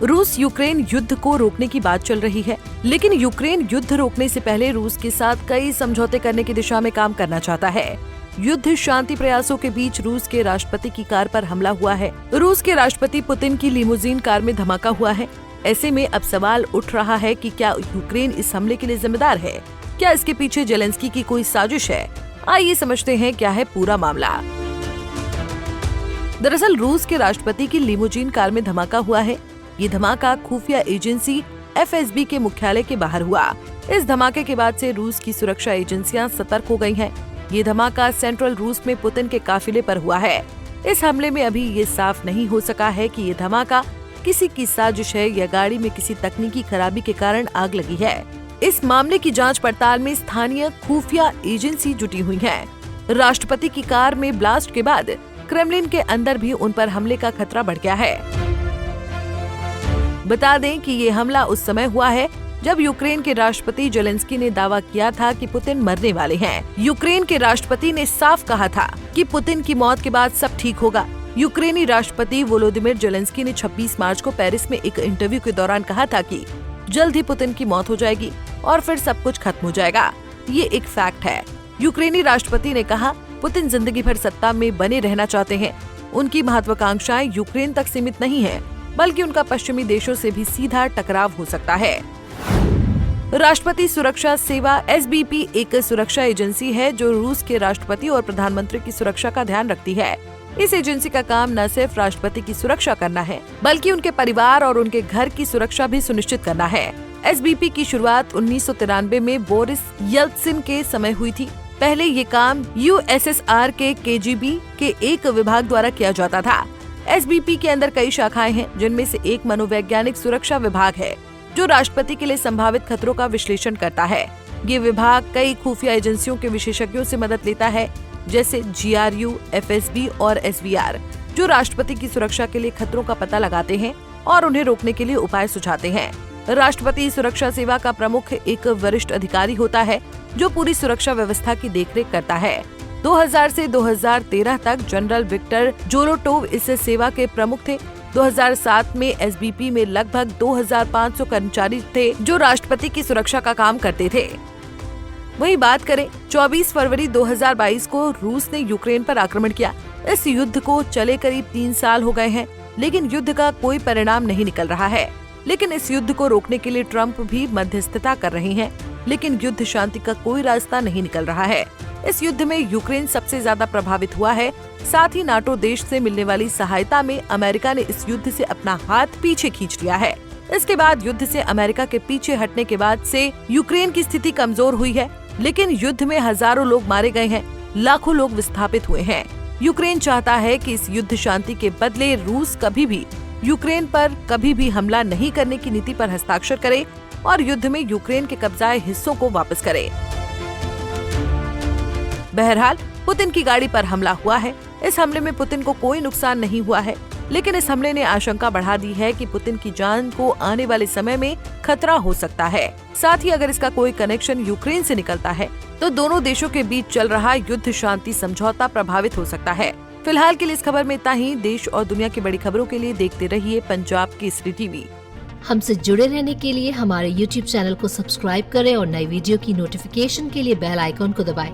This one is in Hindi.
रूस यूक्रेन युद्ध को रोकने की बात चल रही है, लेकिन यूक्रेन युद्ध रोकने से पहले रूस के साथ कई समझौते करने की दिशा में काम करना चाहता है। युद्ध शांति प्रयासों के बीच रूस के राष्ट्रपति की कार पर हमला हुआ है। रूस के राष्ट्रपति पुतिन की लिमोजीन कार में धमाका हुआ है। ऐसे में अब सवाल उठ रहा है कि क्या यूक्रेन इस हमले के लिए जिम्मेदार है? क्या इसके पीछे जेलेंस्की की कोई साजिश है? आइए समझते हैं क्या है पूरा मामला। दरअसल रूस के राष्ट्रपति की लिमोजीन कार में धमाका हुआ है। ये धमाका खुफिया एजेंसी FSB के मुख्यालय के बाहर हुआ। इस धमाके के बाद से रूस की सुरक्षा एजेंसियां सतर्क हो गई हैं। ये धमाका सेंट्रल रूस में पुतिन के काफिले पर हुआ है। इस हमले में अभी ये साफ नहीं हो सका है कि ये धमाका किसी की साजिश है या गाड़ी में किसी तकनीकी खराबी के कारण आग लगी है। इस मामले की जांच पड़ताल में स्थानीय खुफिया एजेंसी जुटी हुई है। राष्ट्रपति की कार में ब्लास्ट के बाद क्रेमलिन के अंदर भी उन पर हमले का खतरा बढ़ गया है। बता दें कि ये हमला उस समय हुआ है जब यूक्रेन के राष्ट्रपति जेलेंस्की ने दावा किया था कि पुतिन मरने वाले हैं। यूक्रेन के राष्ट्रपति ने साफ कहा था कि पुतिन की मौत के बाद सब ठीक होगा। यूक्रेनी राष्ट्रपति वोलोदिमिर जेलेंस्की ने 26 मार्च को पेरिस में एक इंटरव्यू के दौरान कहा था कि जल्द ही पुतिन की मौत हो जाएगी और फिर सब कुछ खत्म हो जाएगा। ये एक फैक्ट है। यूक्रेनी राष्ट्रपति ने कहा, पुतिन जिंदगी भर सत्ता में बने रहना चाहते हैं। उनकी महत्वाकांक्षाएं यूक्रेन तक सीमित नहीं है, बल्कि उनका पश्चिमी देशों से भी सीधा टकराव हो सकता है। राष्ट्रपति सुरक्षा सेवा SBP एक सुरक्षा एजेंसी है जो रूस के राष्ट्रपति और प्रधानमंत्री की सुरक्षा का ध्यान रखती है। इस एजेंसी का काम न सिर्फ राष्ट्रपति की सुरक्षा करना है, बल्कि उनके परिवार और उनके घर की सुरक्षा भी सुनिश्चित करना है। SBP की शुरुआत 1993 में बोरिस येल्त्सिन के समय हुई थी। पहले ये काम USSR के KGB के एक विभाग द्वारा किया जाता था। SBP के अंदर कई शाखाएं हैं, जिनमें से एक मनोवैज्ञानिक सुरक्षा विभाग है जो राष्ट्रपति के लिए संभावित खतरों का विश्लेषण करता है। ये विभाग कई खुफिया एजेंसियों के विशेषज्ञों से मदद लेता है, जैसे GRU, FSB और SVR, जो राष्ट्रपति की सुरक्षा के लिए खतरों का पता लगाते हैं और उन्हें रोकने के लिए उपाय सुझाते हैं। राष्ट्रपति सुरक्षा सेवा का प्रमुख एक वरिष्ठ अधिकारी होता है जो पूरी सुरक्षा व्यवस्था की देखरेख करता है। 2000 से 2013 तक जनरल विक्टर जोलोटोव इस सेवा के प्रमुख थे। 2007 में SBP में लगभग 2500 कर्मचारी थे जो राष्ट्रपति की सुरक्षा का काम करते थे। वहीं बात करें 24 फरवरी 2022 को रूस ने यूक्रेन पर आक्रमण किया। इस युद्ध को चले करीब 3 साल हो गए हैं, लेकिन युद्ध का कोई परिणाम नहीं निकल रहा है। लेकिन इस युद्ध को रोकने के लिए ट्रंप भी मध्यस्थता कर रहे हैं, लेकिन युद्ध शांति का कोई रास्ता नहीं निकल रहा है। इस युद्ध में यूक्रेन सबसे ज्यादा प्रभावित हुआ है। साथ ही नाटो देश से मिलने वाली सहायता में अमेरिका ने इस युद्ध से अपना हाथ पीछे खींच लिया है। इसके बाद युद्ध से अमेरिका के पीछे हटने के बाद से यूक्रेन की स्थिति कमजोर हुई है, लेकिन युद्ध में हजारों लोग मारे गए हैं, लाखों लोग विस्थापित हुए हैं। यूक्रेन चाहता है कि इस युद्ध शांति के बदले रूस कभी भी यूक्रेन पर कभी भी हमला नहीं करने की नीति पर हस्ताक्षर करे और युद्ध में यूक्रेन के कब्जाए हिस्सों को वापस करे। बहरहाल पुतिन की गाड़ी पर हमला हुआ है। इस हमले में पुतिन को कोई नुकसान नहीं हुआ है, लेकिन इस हमले ने आशंका बढ़ा दी है कि पुतिन की जान को आने वाले समय में खतरा हो सकता है। साथ ही अगर इसका कोई कनेक्शन यूक्रेन से निकलता है तो दोनों देशों के बीच चल रहा युद्ध शांति समझौता प्रभावित हो सकता है। फिलहाल के लिए इस खबर में इतना ही। देश और दुनिया की बड़ी खबरों के लिए देखते रहिए पंजाब केसरी टीवी। हमसे जुड़े रहने के लिए हमारे YouTube चैनल को सब्सक्राइब करें और नई वीडियो की नोटिफिकेशन के लिए बेल आइकॉन को दबाएं।